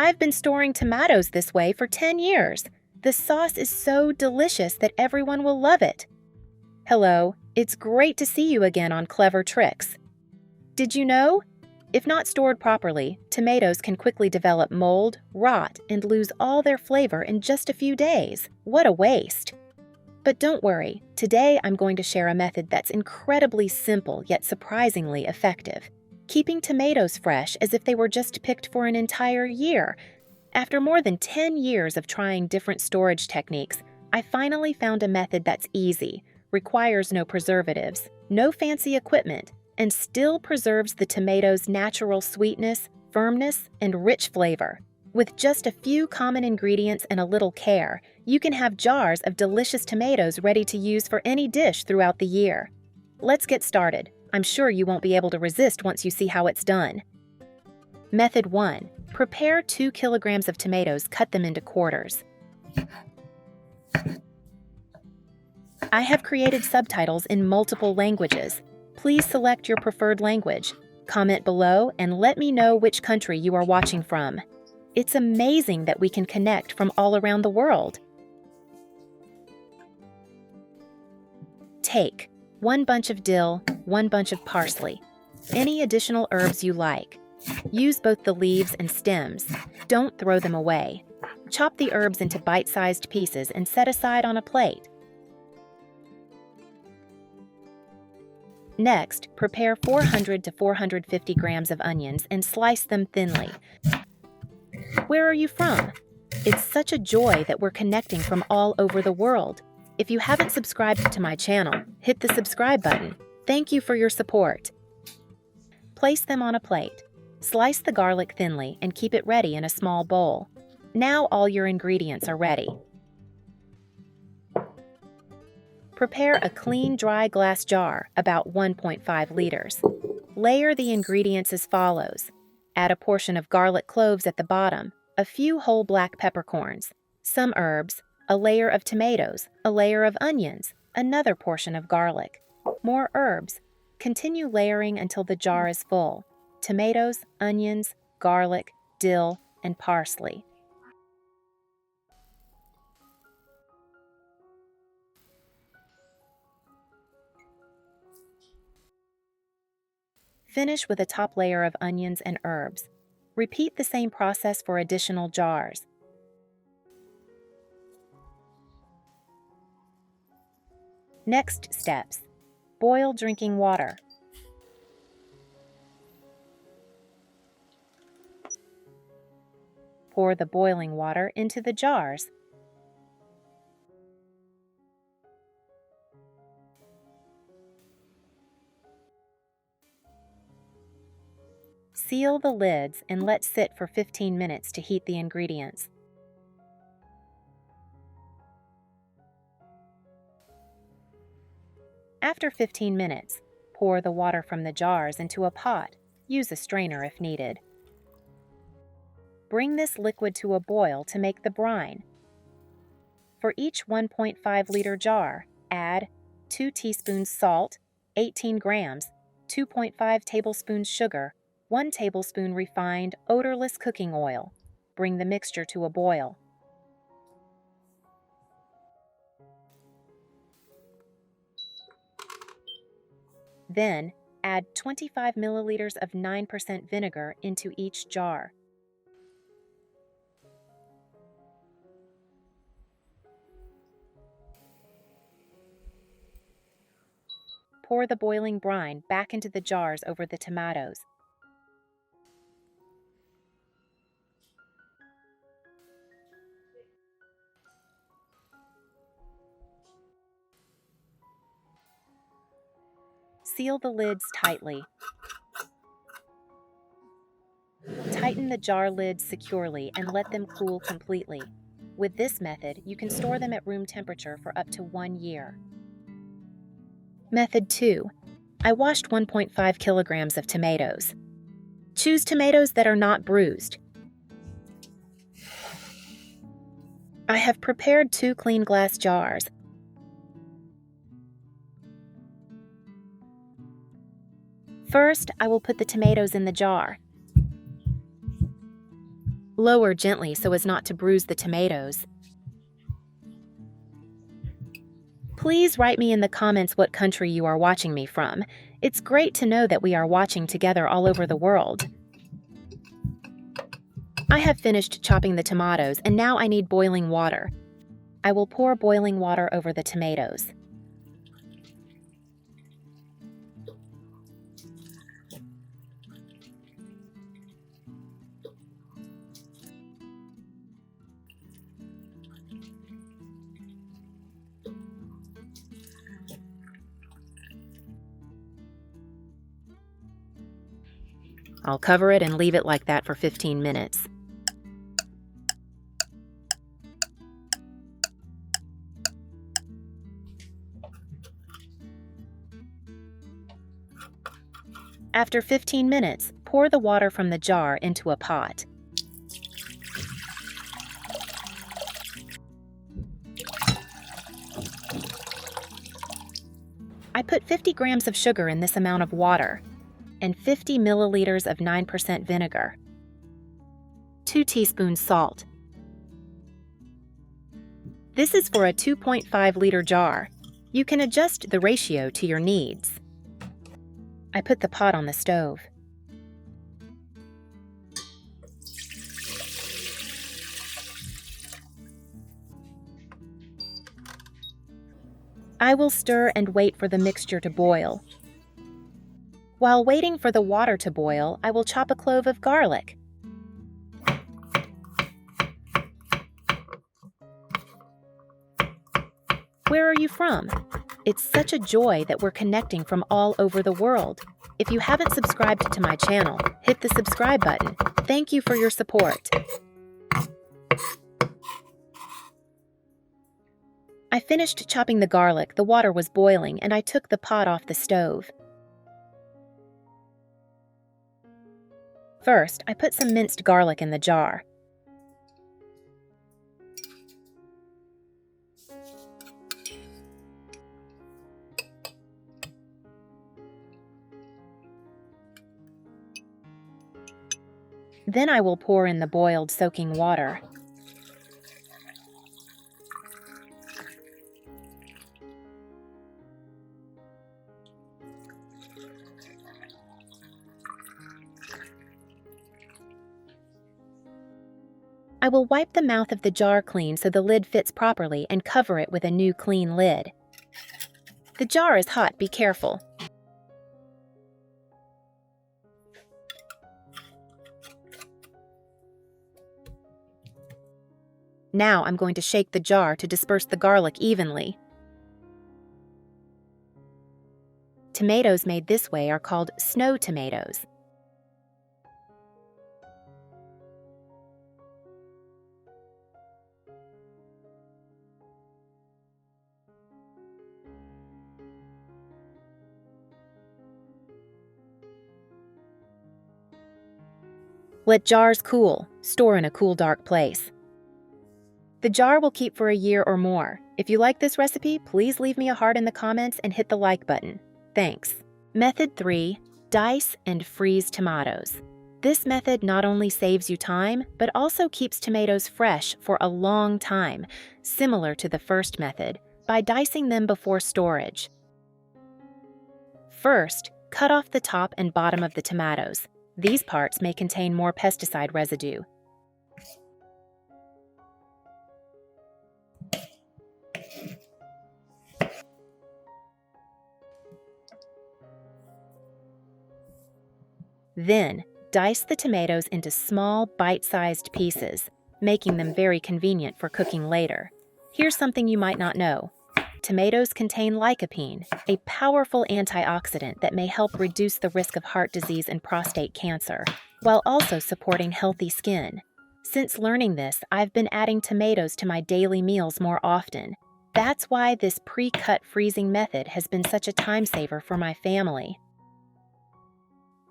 I've been storing tomatoes this way for 10 years. The sauce is so delicious that everyone will love it. Hello, it's great to see you again on Clever Tricks. Did you know? If not stored properly, tomatoes can quickly develop mold, rot, and lose all their flavor in just a few days. What a waste! But don't worry, today I'm going to share a method that's incredibly simple yet surprisingly effective, keeping tomatoes fresh as if they were just picked for an entire year. After more than 10 years of trying different storage techniques, I finally found a method that's easy, requires no preservatives, no fancy equipment, and still preserves the tomato's natural sweetness, firmness, and rich flavor. With just a few common ingredients and a little care, you can have jars of delicious tomatoes ready to use for any dish throughout the year. Let's get started. I'm sure you won't be able to resist once you see how it's done. Method 1. Prepare 2 kilograms of tomatoes, cut them into quarters. I have created subtitles in multiple languages. Please select your preferred language. Comment below and let me know which country you are watching from. It's amazing that we can connect from all around the world. Take 1 bunch of dill, 1 bunch of parsley, any additional herbs you like. Use both the leaves and stems. Don't throw them away. Chop the herbs into bite-sized pieces and set aside on a plate. Next, prepare 400 to 450 grams of onions and slice them thinly. Where are you from? It's such a joy that we're connecting from all over the world. If you haven't subscribed to my channel, hit the subscribe button. Thank you for your support. Place them on a plate. Slice the garlic thinly and keep it ready in a small bowl. Now all your ingredients are ready. Prepare a clean, dry glass jar, about 1.5 liters. Layer the ingredients as follows. Add a portion of garlic cloves at the bottom, a few whole black peppercorns, some herbs, a layer of tomatoes, a layer of onions, another portion of garlic, more herbs. Continue layering until the jar is full. Tomatoes, onions, garlic, dill, and parsley. Finish with a top layer of onions and herbs. Repeat the same process for additional jars. Next steps. Boil drinking water. Pour the boiling water into the jars. Seal the lids and let sit for 15 minutes to heat the ingredients. After 15 minutes, pour the water from the jars into a pot. Use a strainer if needed. Bring this liquid to a boil to make the brine. For each 1.5 liter jar, add 2 teaspoons salt, 18 grams, 2.5 tablespoons sugar, 1 tablespoon refined, odorless cooking oil. Bring the mixture to a boil. Then, add 25 milliliters of 9% vinegar into each jar. Pour the boiling brine back into the jars over the tomatoes. Seal the lids tightly. Tighten the jar lids securely and let them cool completely. With this method, you can store them at room temperature for up to 1 year. Method 2. I washed 1.5 kilograms of tomatoes. Choose tomatoes that are not bruised. I have prepared 2 clean glass jars. First, I will put the tomatoes in the jar. Lower gently so as not to bruise the tomatoes. Please write me in the comments what country you are watching me from. It's great to know that we are watching together all over the world. I have finished chopping the tomatoes and now I need boiling water. I will pour boiling water over the tomatoes. I'll cover it and leave it like that for 15 minutes. After 15 minutes, pour the water from the jar into a pot. I put 50 grams of sugar in this amount of water and 50 milliliters of 9% vinegar, 2 teaspoons salt. This is for a 2.5-liter jar. You can adjust the ratio to your needs. I put the pot on the stove. I will stir and wait for the mixture to boil. While waiting for the water to boil, I will chop a clove of garlic. Where are you from? It's such a joy that we're connecting from all over the world. If you haven't subscribed to my channel, hit the subscribe button. Thank you for your support. I finished chopping the garlic, the water was boiling, and I took the pot off the stove. First, I put some minced garlic in the jar. Then I will pour in the boiled soaking water. I will wipe the mouth of the jar clean so the lid fits properly and cover it with a new clean lid. The jar is hot, be careful. Now I'm going to shake the jar to disperse the garlic evenly. Tomatoes made this way are called snow tomatoes. Let jars cool. Store in a cool, dark place. The jar will keep for a year or more. If you like this recipe, please leave me a heart in the comments and hit the like button. Thanks. Method 3. Dice and freeze tomatoes. This method not only saves you time, but also keeps tomatoes fresh for a long time, similar to the first method, by dicing them before storage. First, cut off the top and bottom of the tomatoes. These parts may contain more pesticide residue. Then, dice the tomatoes into small, bite-sized pieces, making them very convenient for cooking later. Here's something you might not know. Tomatoes contain lycopene, a powerful antioxidant that may help reduce the risk of heart disease and prostate cancer, while also supporting healthy skin. Since learning this, I've been adding tomatoes to my daily meals more often. That's why this pre-cut freezing method has been such a time saver for my family.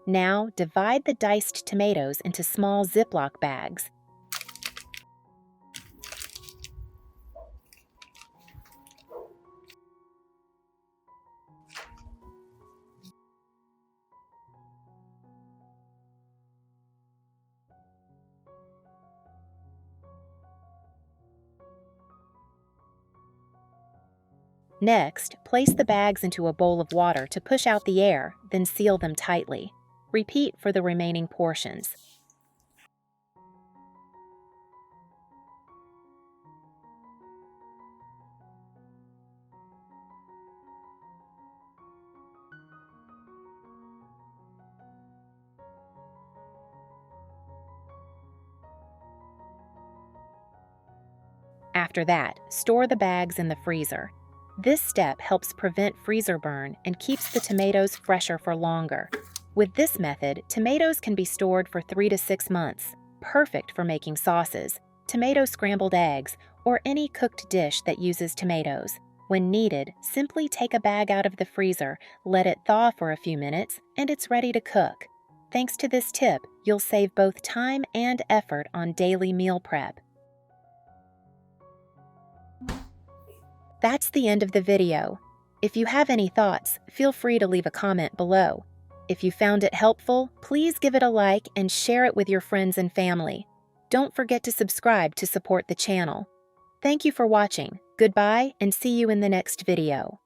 Now, divide the diced tomatoes into small Ziploc bags. Next, place the bags into a bowl of water to push out the air, then seal them tightly. Repeat for the remaining portions. After that, store the bags in the freezer. This step helps prevent freezer burn and keeps the tomatoes fresher for longer. With this method, tomatoes can be stored for 3 to 6 months, perfect for making sauces, tomato scrambled eggs, or any cooked dish that uses tomatoes. When needed, simply take a bag out of the freezer, let it thaw for a few minutes, and it's ready to cook. Thanks to this tip, you'll save both time and effort on daily meal prep. That's the end of the video. If you have any thoughts, feel free to leave a comment below. If you found it helpful, please give it a like and share it with your friends and family. Don't forget to subscribe to support the channel. Thank you for watching. Goodbye, and see you in the next video.